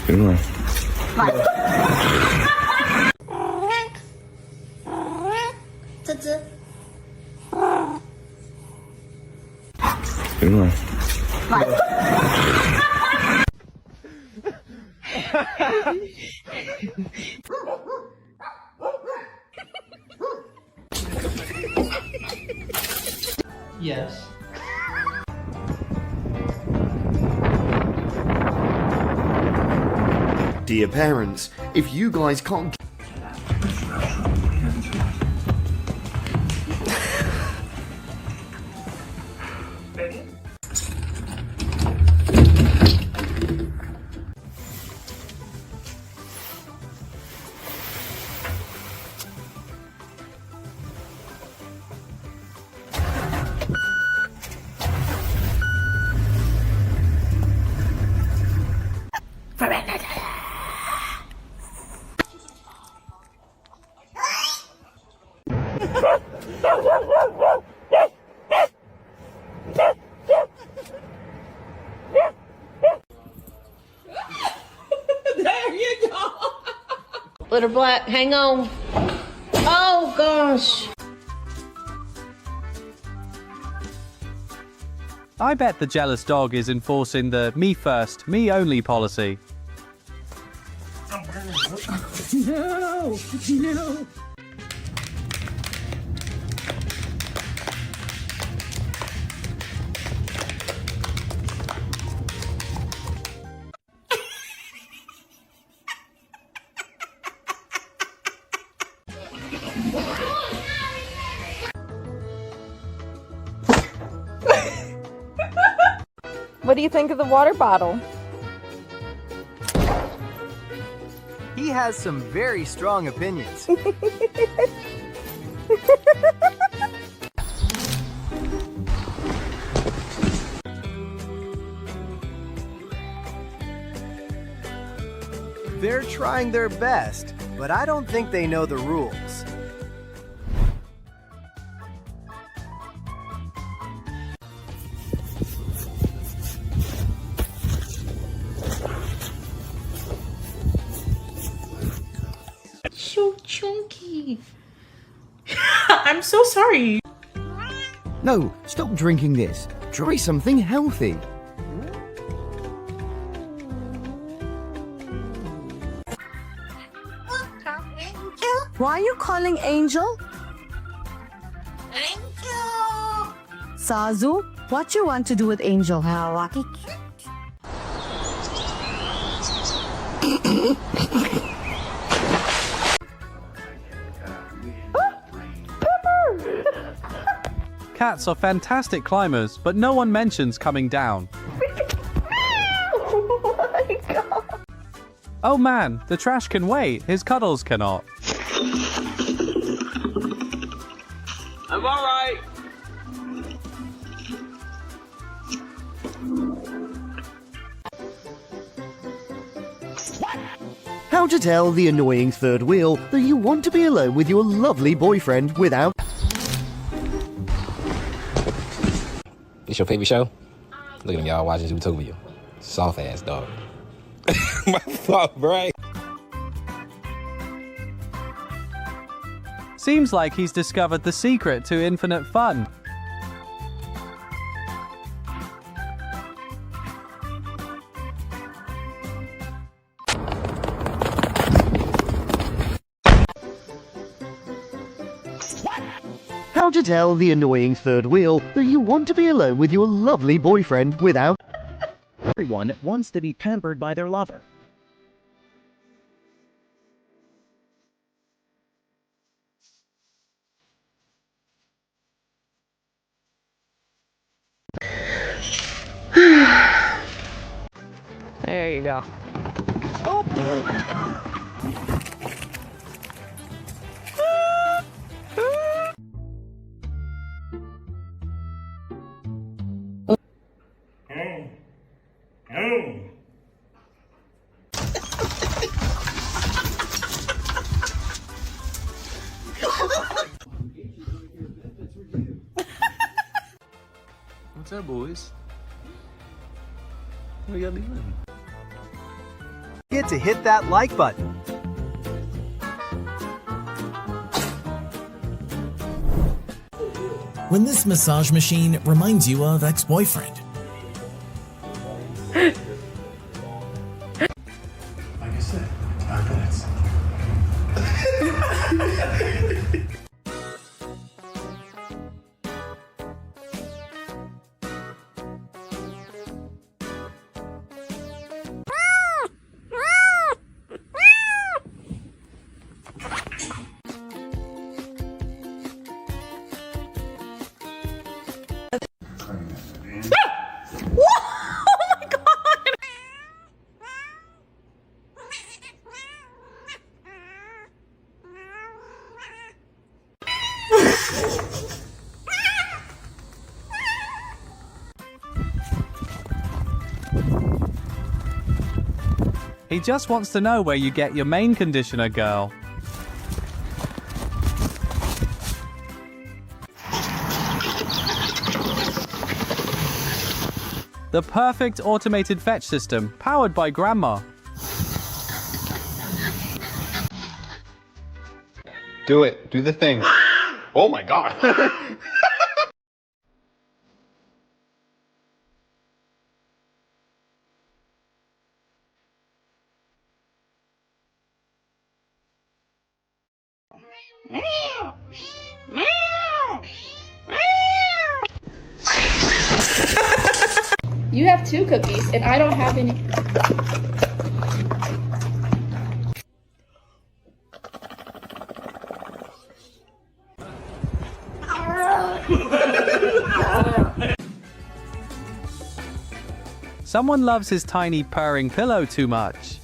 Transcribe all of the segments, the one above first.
Đúng rồi. Đúng rồi. Yes. Dear parents, if you guys can't... There you go. Little black, hang on. Oh gosh. I bet the jealous dog is enforcing the me first, me only policy. No, no. What do you think of the water bottle? He has some very strong opinions. They're trying their best, but I don't think they know the rules. So chunky. I'm so sorry. No, stop drinking this. Try something healthy. Why are you calling Angel? Angel! Sazu, what you want to do with Angel? Cats are fantastic climbers, but no one mentions coming down. Oh my god! Oh man, the trash can wait, his cuddles cannot. I'm alright. How to tell the annoying third wheel that you want to be alone with your lovely boyfriend without... It's your favorite show? Look at them, y'all watching Zootopia. Soft ass dog. My fault, right? Seems like he's discovered the secret to infinite fun. How to tell the annoying third wheel that you want to be alone with your lovely boyfriend without... Everyone wants to be pampered by their lover. There you go. What's up, boys? What y'all doing? forget to hit that like button. When this massage machine reminds you of ex-boyfriend. Like I said, 5 minutes. He just wants to know where you get your mane conditioner, girl. The perfect automated fetch system, powered by Grandma. Do it. Do the thing. Oh my god. You have 2 cookies, and I don't have any. Someone loves his tiny purring pillow too much.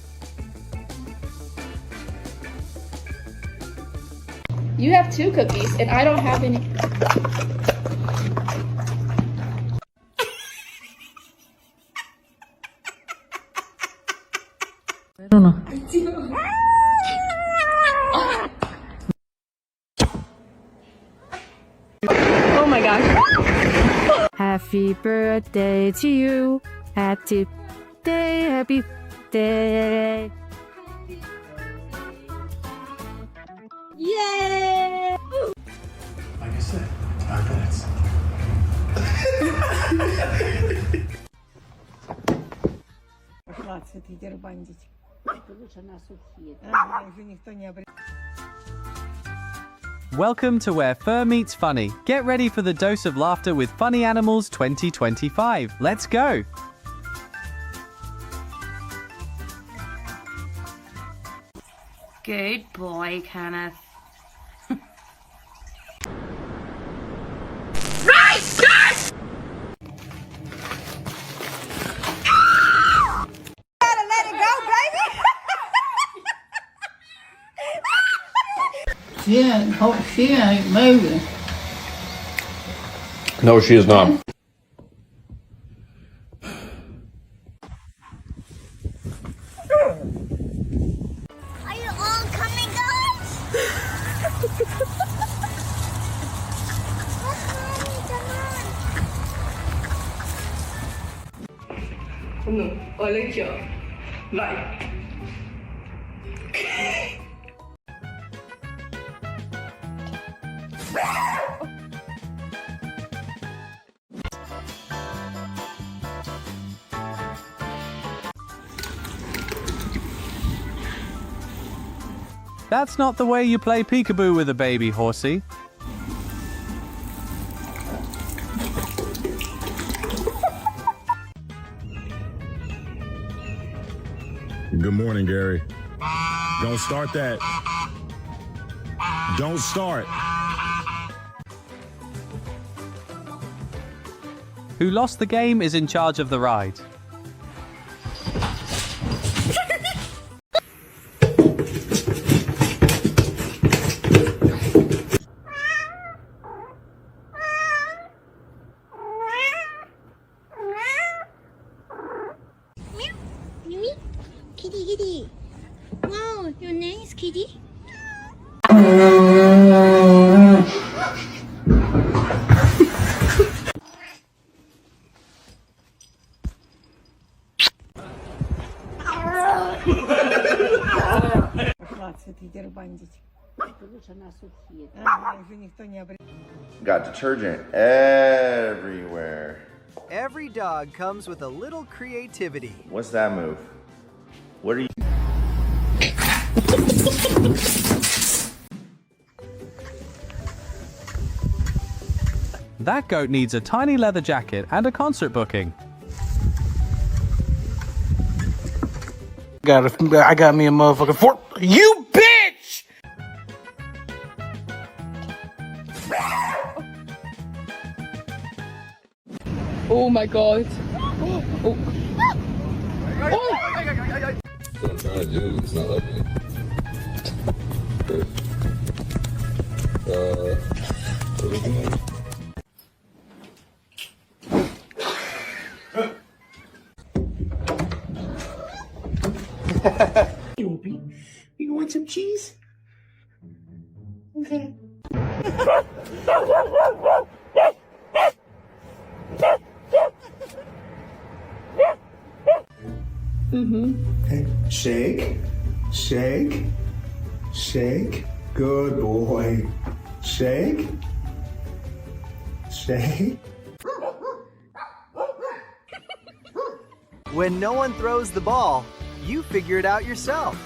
You have 2 cookies, and I don't have any. I don't know. Oh my gosh. Happy birthday to you. Happy day, happy day. Yay! Like I said, 5 minutes. Welcome to Where Fur Meets Funny. Get ready for the dose of laughter with Funny Animals 2025. Let's go! Good boy, Kenneth. Yeah, oh, she ain't moving. No, she is not. Are you all coming, guys? That's not the way you play peekaboo with a baby, horsey. Good morning, Gary. Don't start that. Don't start. Who lost the game is in charge of the ride. Kitty, kitty. Wow, your name is Kitty? Got detergent everywhere. Every dog comes with a little creativity. What's that move? What are you? That goat needs a tiny leather jacket and a concert booking. I got me a motherfucking fork. You bitch! Oh my god. Oh. What I'm trying to do, it's not letting me. What are we doing? You want some cheese? Okay. Okay. Shake, shake, shake. Good boy. Shake, shake. When no one throws the ball, you figure it out yourself.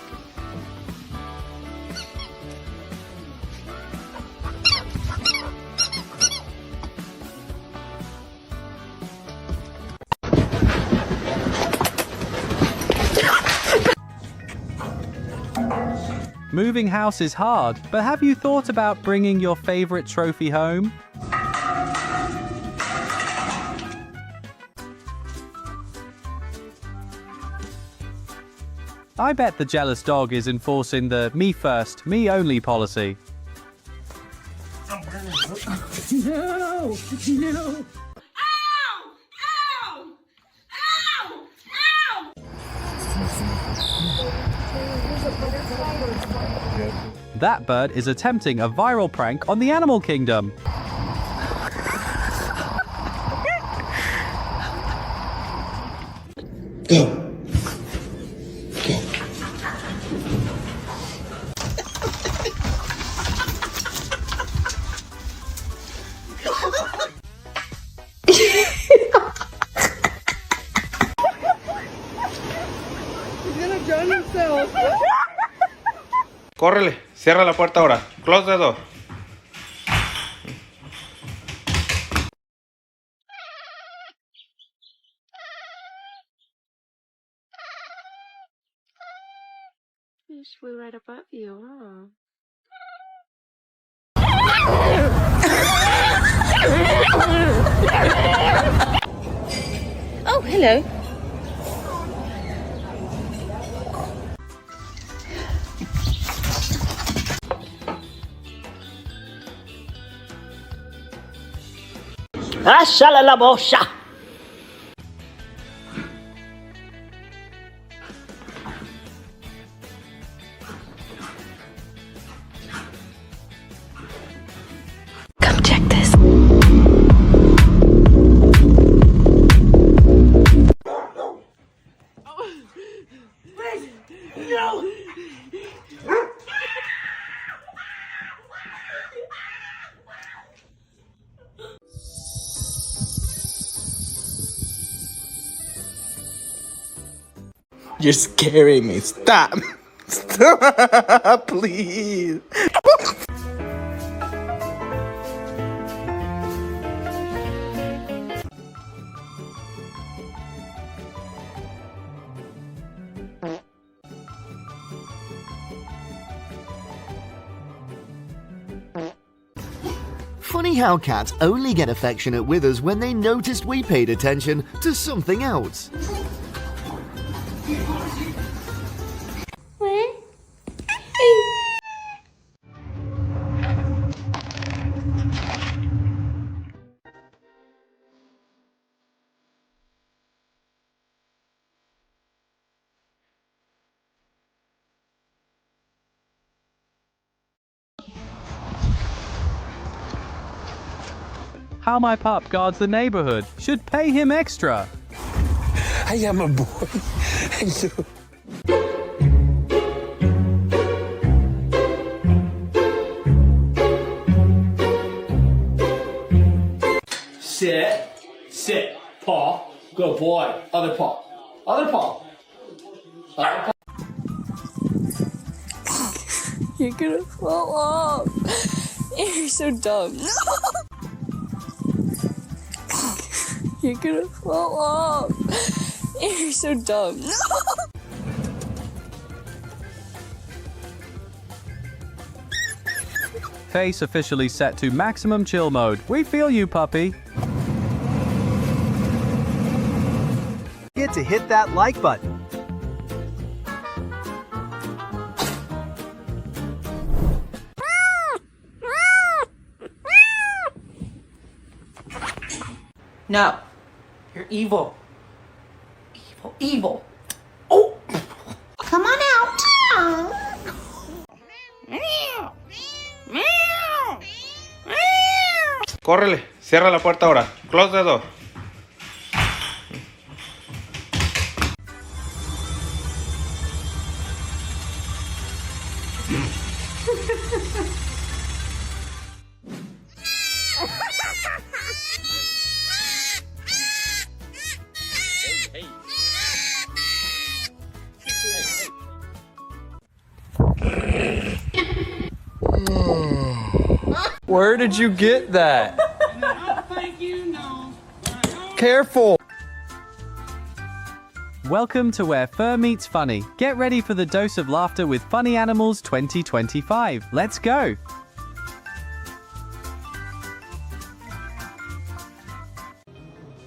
Moving house is hard, but have you thought about bringing your favorite trophy home? I bet the jealous dog is enforcing the me first, me only policy. No! No! That bird is attempting a viral prank on the animal kingdom. Córrele, cierra la puerta ahora. Close the door. Fish flew right above you, huh? Oh, hello. ¡Ásala la bocha! Come check this. No! You're scaring me. Stop. Stop, please. Funny how cats only get affectionate with us when they noticed we paid attention to something else. How my pup guards the neighborhood. Should pay him extra. I am a boy. Good boy. Other paw. Other paw. Other paw. You're gonna fall off. You're so dumb. You're gonna fall off. You're so dumb. Face officially set to maximum chill mode. We feel you, puppy. Get to hit that like button. No. You're evil. Evil. Evil. Oh! Come on out. Córrele, cierra la puerta ahora. Close the door. Where did you get that? Careful. Welcome to Where Fur Meets Funny. Get ready for the dose of laughter with Funny Animals 2025. Let's go.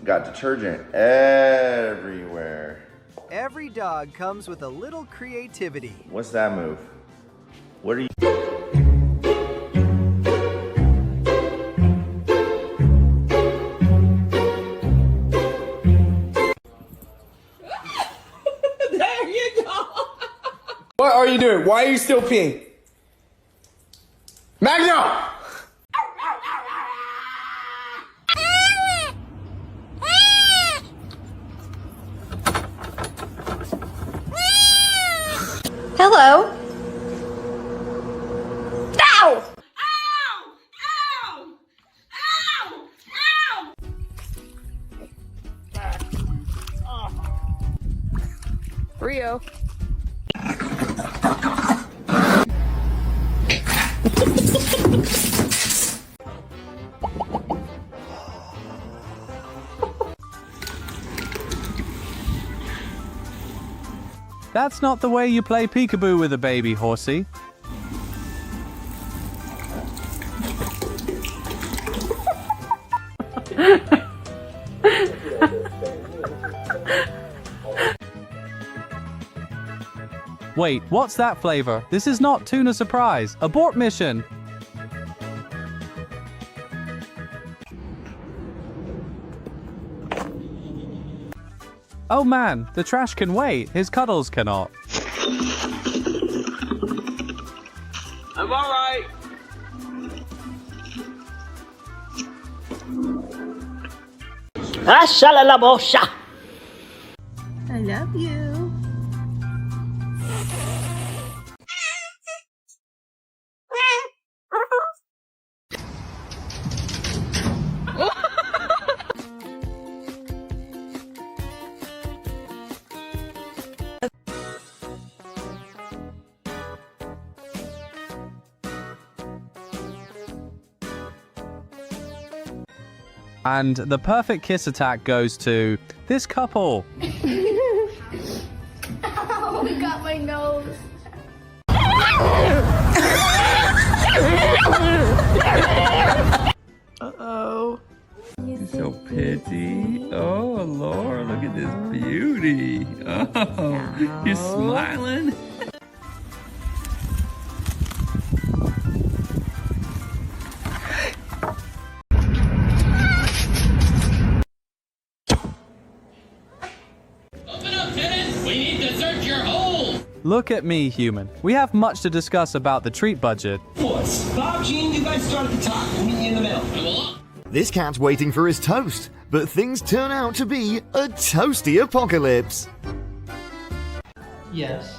Got detergent everywhere. Every dog comes with a little creativity. What's that move? What are you? There you go. What are you doing? Why are you still peeing? Magno! Hello. Ow! Rio. That's not the way you play peekaboo with a baby, horsey. Wait, what's that flavor? This is not tuna surprise. Abort mission. Oh man, the trash can wait. His cuddles cannot. I'm alright. Shalalabosha. I love you. And the perfect kiss attack goes to this couple. Ow, it got my nose. Uh-oh. You're so pretty. Oh, Laura, look at this beauty. Oh, you're smiling. Look at me, human. We have much to discuss about the treat budget. Bob, Gene, you guys start at the top. We'll meet you in the middle. This cat's waiting for his toast, but things turn out to be a toasty apocalypse. Yes.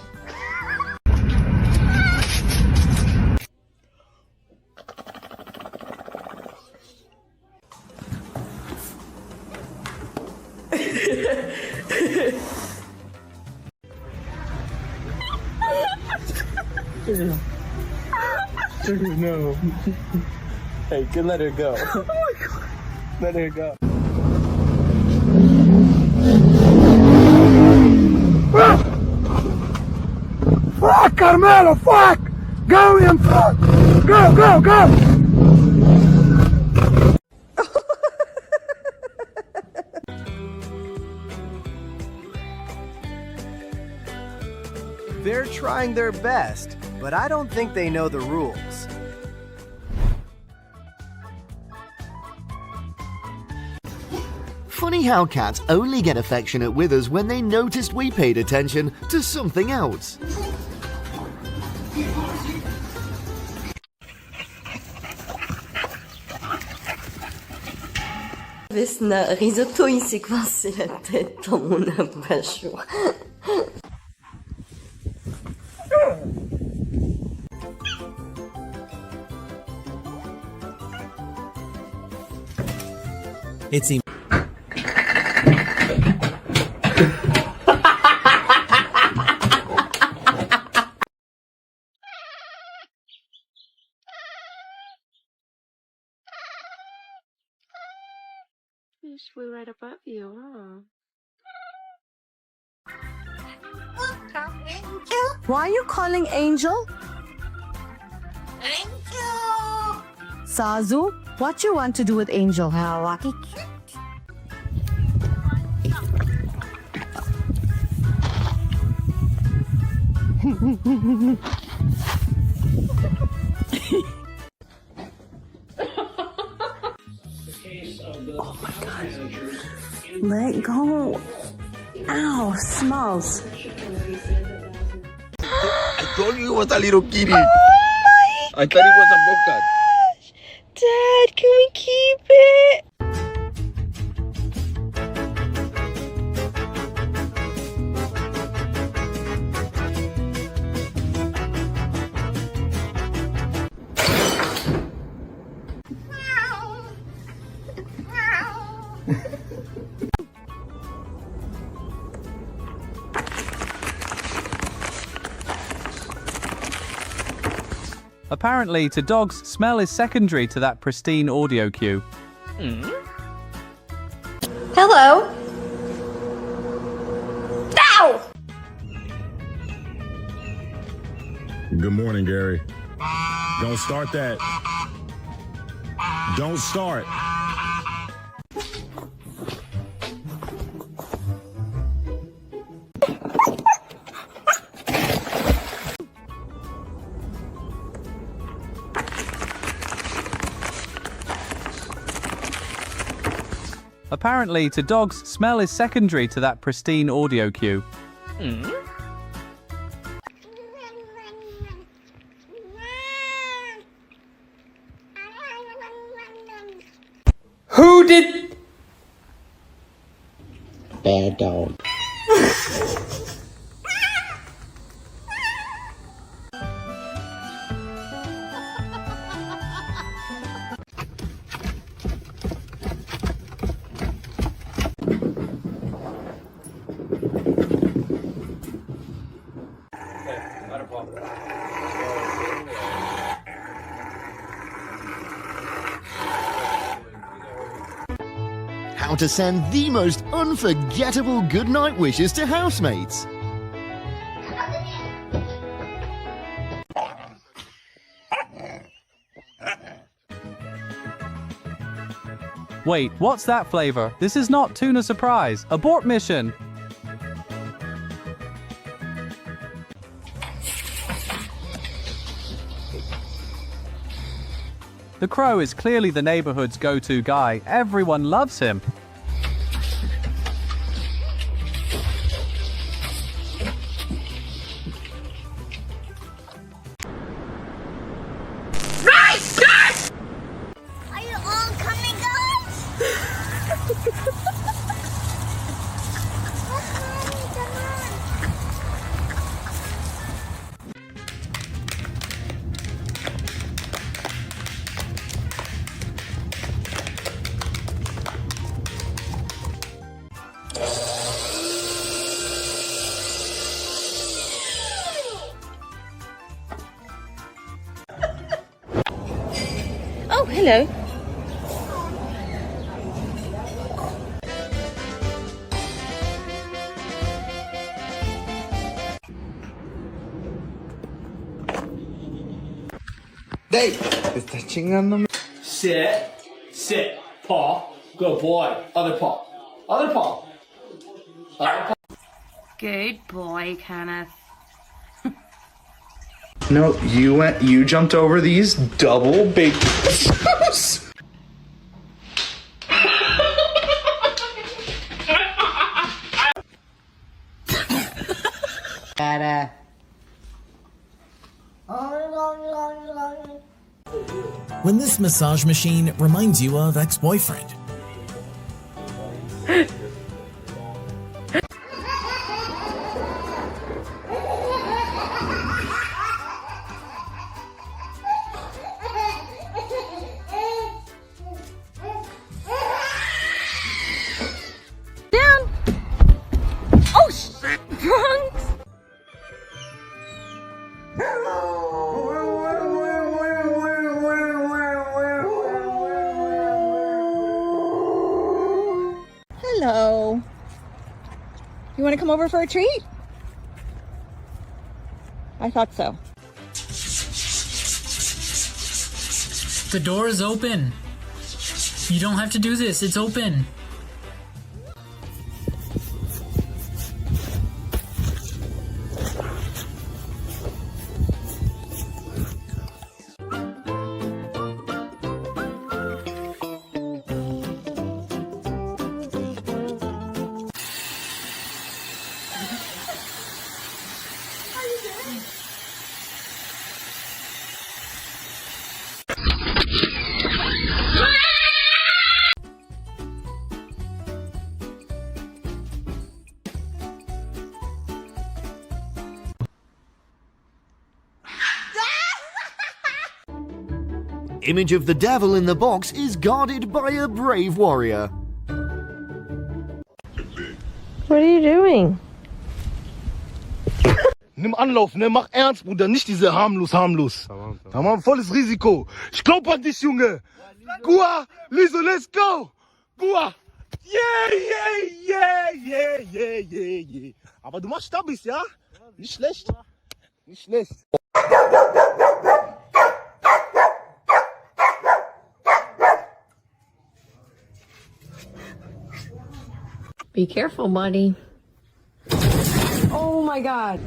No. Hey, good, let her go. Oh my God. Let her go. Fuck, Carmelo, fuck! Go and fuck! Go, go, go! They're trying their best, but I don't think they know the rules. Funny how cats only get affectionate with us when they noticed we paid attention to something else. Vesna, risotto, il s'est coincé la tête dans mon abat-jour. It seems. We're right above you, huh? Why are you calling Angel? Angel. Sazu, what you want to do with Angel? Oh my God. Let go. Ow, smells. I told you it was a little kitty. Oh my I thought it was a bobcat. Dad, can we keep it? Apparently, to dogs, smell is secondary to that pristine audio cue. Hello. Ow! Good morning, Gary. Don't start that. Don't start. Apparently, to dogs, smell is secondary to that pristine audio cue. Who did? Bad dog. How to send the most unforgettable goodnight wishes to housemates. Wait, what's that flavor? This is not tuna surprise. Abort mission! The crow is clearly the neighborhood's go-to guy. Everyone loves him. Are you all coming, guys? Come on. Hello. Dave, está chingando. Sit. Sit. Paw. Good boy. Other paw. Other paw. Other paw. Good boy, Kenneth. No, you jumped over these double big shoes. When this massage machine reminds you of ex-boyfriend. Down. Oh shit, Bronx. Hello. You want to come over for a treat? I thought so. The door is open. You don't have to do this. It's open. Image of the devil in the box is guarded by a brave warrior. What are you doing? Nimm Anlauf, ne? Mach ernst, Bruder. Nicht diese harmlos. Tamam, volles Risiko. Ich glaub an dich, Junge. Gua, Liso, let's go. Gua. Yeah. Aber du machst Stabis, ja? Nicht schlecht. Nicht schlecht. Be careful, buddy. Oh my god.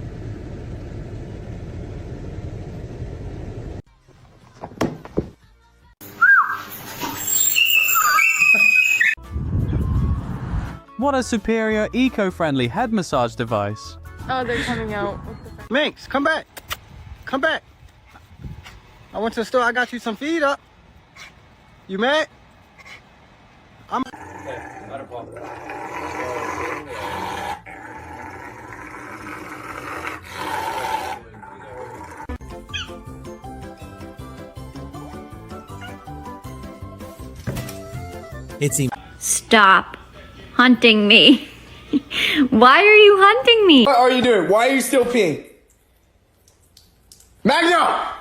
What a superior eco-friendly head massage device. Oh, they're coming out. Minx, come back. Come back. I went to the store. I got you some feed up. You mad? I'm. Stop hunting me. Why are you hunting me? What are you doing? Why are you still peeing? Magno!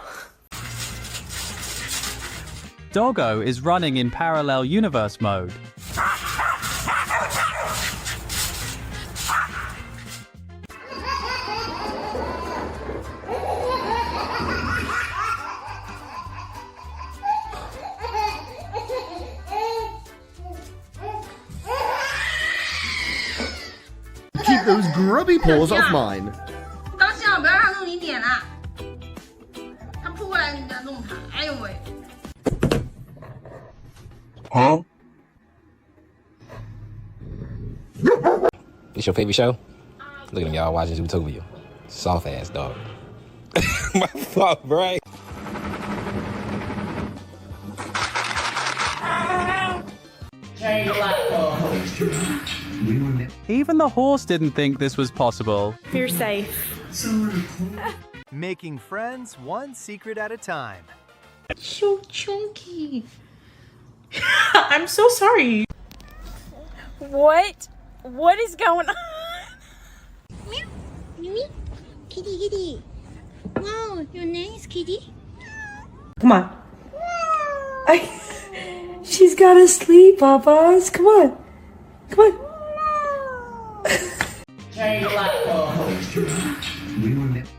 Doggo is running in parallel universe mode. Keep those grubby paws off mine. 高兴了，不要让他弄你点啦。他扑过来，你再弄他。哎呦喂！ Huh? It's your favorite show? Look at them, y'all watching Zootopia. Soft ass dog. My fault, right? Even the horse didn't think this was possible. You're safe. Making friends one secret at a time. So chunky. I'm so sorry. What? What is going on? Meow. Meow. Kitty, kitty. Wow, your name is Kitty? Come on. She's gotta sleep, Papas. Come on. Come on.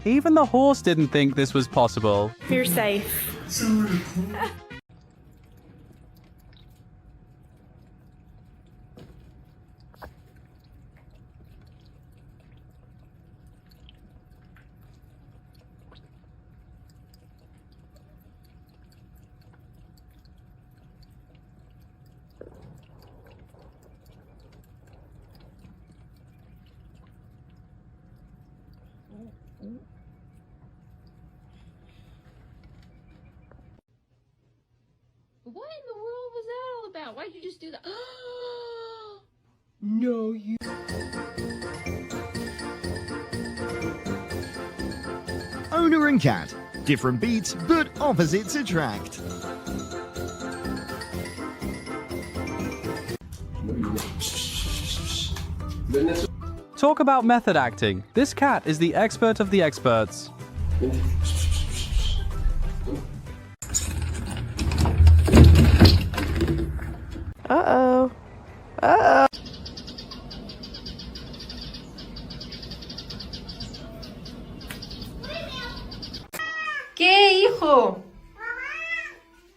Even the horse didn't think this was possible. You're safe. What in the world was that all about? Why'd you just do that? No, you. Owner and cat. Different beats, but opposites attract. Talk about method acting. This cat is the expert of the experts. Uh-oh. Uh-oh. ¿Qué, hijo?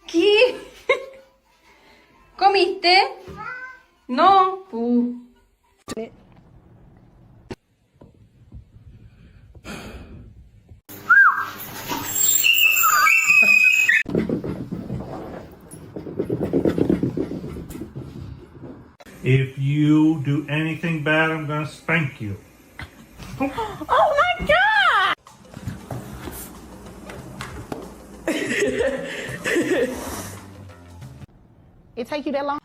¿Qué? ¿Comiste? No. If you do anything bad, I'm gonna spank you. Oh my God! It take you that long?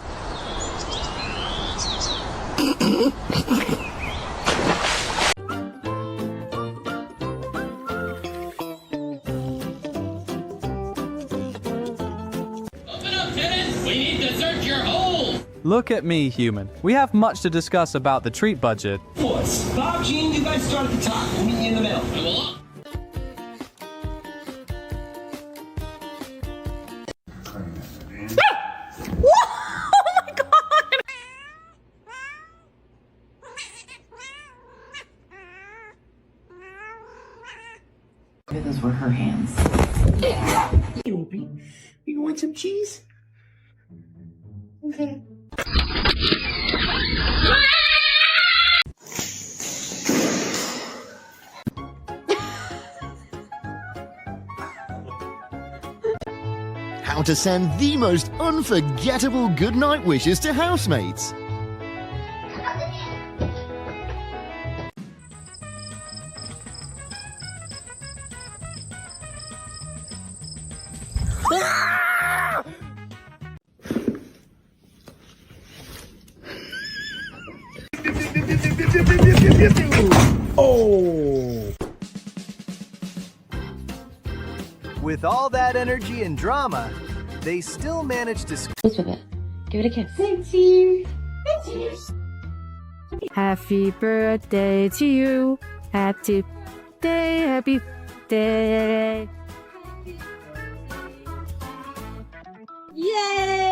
Look at me, human. We have much to discuss about the treat budget. Bob, Gene, you guys start at the top. We'll meet you in the middle. Those were her hands. You want some cheese? Okay. How to send the most unforgettable goodnight wishes to housemates. Oh! With all that energy and drama, they still managed to With it. Give it a kiss. Thank you. Happy birthday to you. Happy day. Happy day. Yay!